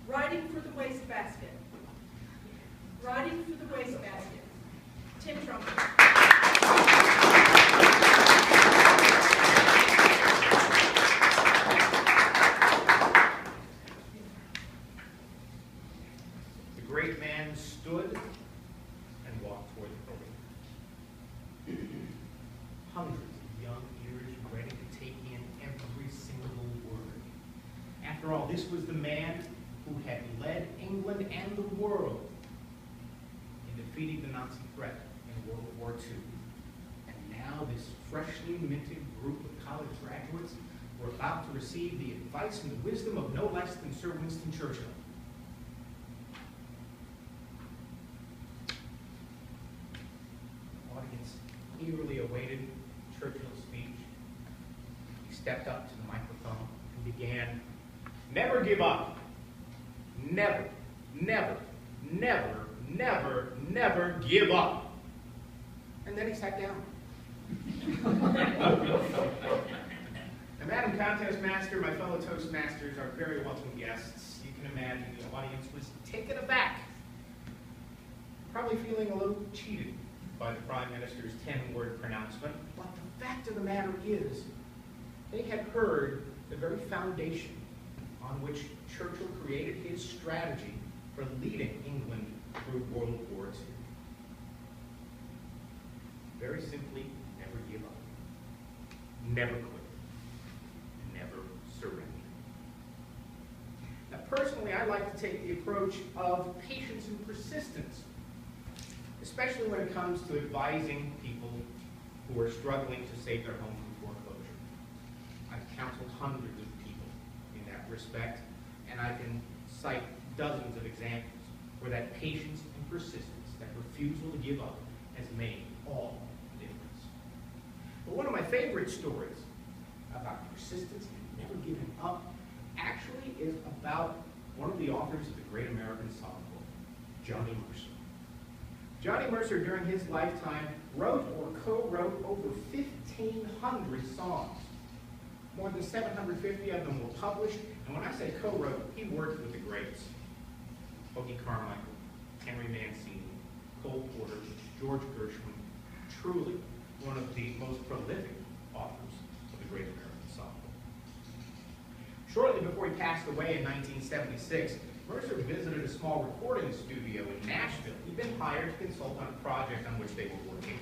Riding for the wastebasket. Riding for the wastebasket. 10 trumpets. The great man stood and walked toward the podium. Hundreds of young ears ready to take in every single word. After all, this was the man who had led England and the world in defeating the Nazi threat in World War II. And now this freshly minted group of college graduates were about to receive the advice and the wisdom of no less than Sir Winston Churchill. The audience eagerly awaited Churchill's speech. He stepped up to the microphone and began, "Never give up. Never, never, never, never, never give up." And then he sat down. Now, Madam Contest Master, my fellow Toastmasters, our very welcome guests, you can imagine the audience was taken aback, probably feeling a little cheated by the Prime Minister's 10-word pronouncement. But the fact of the matter is, they had heard the very foundation on which Churchill created his strategy for leading England through World War II. Very simply, never give up. Never quit. Never surrender. Now, personally, I like to take the approach of patience and persistence, especially when it comes to advising people who are struggling to save their home from foreclosure. I've counseled hundreds of people in that respect, and I can cite dozens of examples where that patience and persistence, that refusal to give up, has made all the difference. But one of my favorite stories about persistence and never giving up actually is about one of the authors of the Great American Songbook, Johnny Mercer. Johnny Mercer, during his lifetime, wrote or co-wrote over 1,500 songs. More than 750 of them were published, and when I say co-wrote, he worked with the greats. Hoagy Carmichael, Henry Mancini, Cole Porter, George Gershwin, truly one of the most prolific authors of the Great American Songbook. Shortly before he passed away in 1976, Mercer visited a small recording studio in Nashville. He'd been hired to consult on a project on which they were working.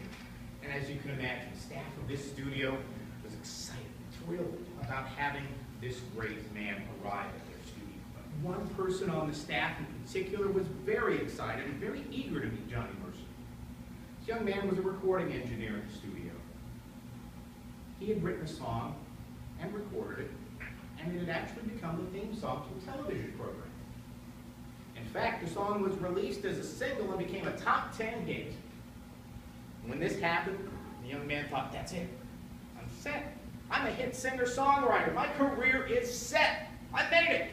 And as you can imagine, the staff of this studio was excited, thrilled about having this great man arrive at their studio. But one person on the staff in particular was very excited and very eager to meet Johnny Mercer. This young man was a recording engineer at the studio. He had written a song and recorded it, and it had actually become the theme song to a television program. In fact, the song was released as a single and became a top 10 hit. When this happened, the young man thought, that's it. I'm set. I'm a hit singer-songwriter. My career is set. I made it.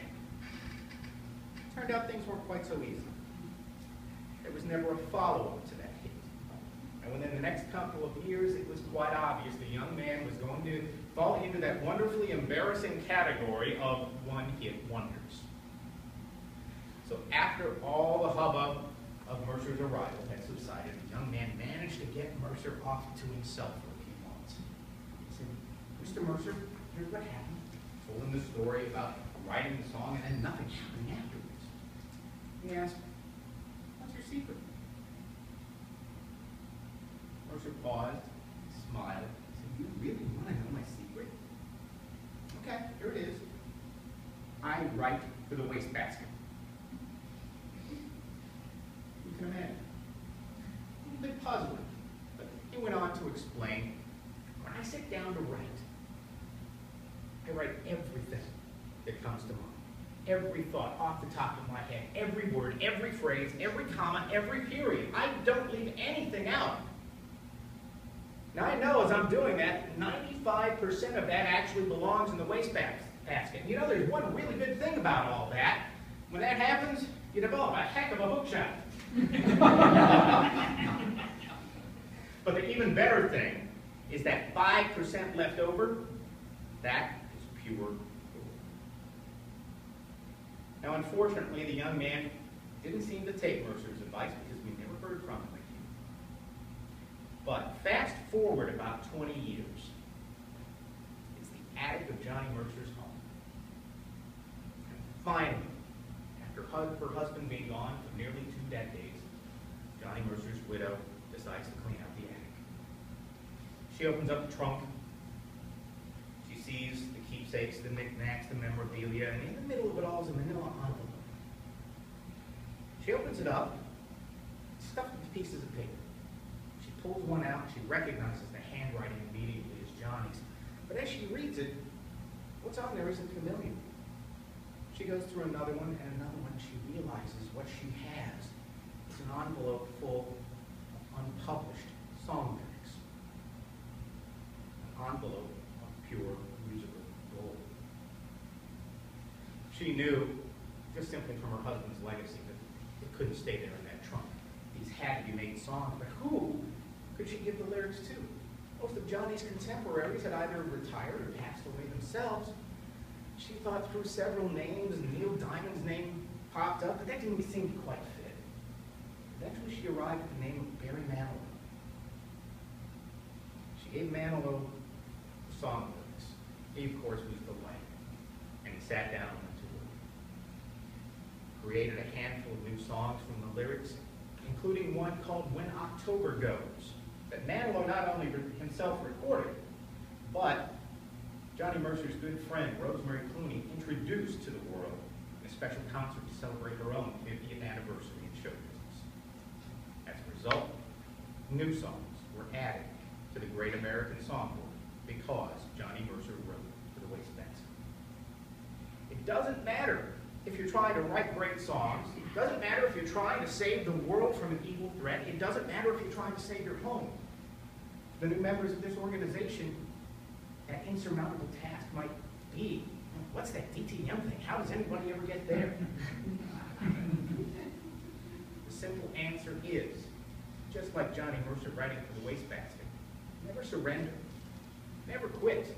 Turned out things weren't quite so easy. There was never a follow-up to that hit. And within the next couple of years, it was quite obvious the young man was going to fall into that wonderfully embarrassing category of one-hit wonders. So after all the hubbub of Mercer's arrival had subsided, the young man managed to get Mercer off to himself for a few moments. He said, "Mr. Mercer, here's what happened." Told him the story about writing the song and then nothing happening afterwards. He asked, "What's your secret?" Mercer paused, smiled, and said, "You really want to know my secret? Okay, here it is. I write for the wastebasket." You can imagine. A little bit puzzling, but he went on to explain, when I sit down to write, I write everything that comes to mind. Every thought off the top of my head, every word, every phrase, every comma, every period. I don't leave anything out. Now I know as I'm doing that, 95% of that actually belongs in the wastebasket. You know, there's one really good thing about all that. When that happens, you develop a heck of a hookshot. But the even better thing is that 5% left over, that is pure gold. Now, unfortunately, the young man didn't seem to take Mercer's advice because we never heard from him again. But fast forward about 20 years. It's the attic of Johnny Mercer's home. And finally, after her husband being gone for nearly 2 decades, Johnny Mercer's widow decides to clean out the attic. She opens up the trunk. She sees the keepsakes, the knickknacks, the memorabilia, and in the middle of it all is a manila envelope. She opens it up, stuffed with pieces of paper. She pulls one out, she recognizes the handwriting immediately as Johnny's. But as she reads it, what's on there isn't familiar. She goes through another one and another one, and she realizes what she has is an envelope full of unpublished song lyrics. An envelope of pure musical gold. She knew, just simply from her husband's legacy, that it couldn't stay there in that trunk. These had to be made songs, but who could she give the lyrics to? Most of Johnny's contemporaries had either retired or passed away themselves. She thought through several names, and Neil Diamond's name popped up, but that didn't seem to quite fit. Eventually she arrived at the name of Barry Manilow. She gave Manilow the song lyrics. He, of course, was delighted, and he sat down and went to work. Created a handful of new songs from the lyrics, including one called When October Goes, that Manilow not only himself recorded, but Johnny Mercer's good friend, Rosemary Clooney, introduced to the world in a special concert to celebrate her own 50th anniversary in show business. As a result, new songs were added to the Great American Songbook because Johnny Mercer wrote for the wastebasket. It doesn't matter if you're trying to write great songs. It doesn't matter if you're trying to save the world from an evil threat. It doesn't matter if you're trying to save your home. The new members of this organization, that insurmountable task might be, what's that DTM thing? How does anybody ever get there? The simple answer is, just like Johnny Mercer writing for the wastebasket, never surrender, never quit,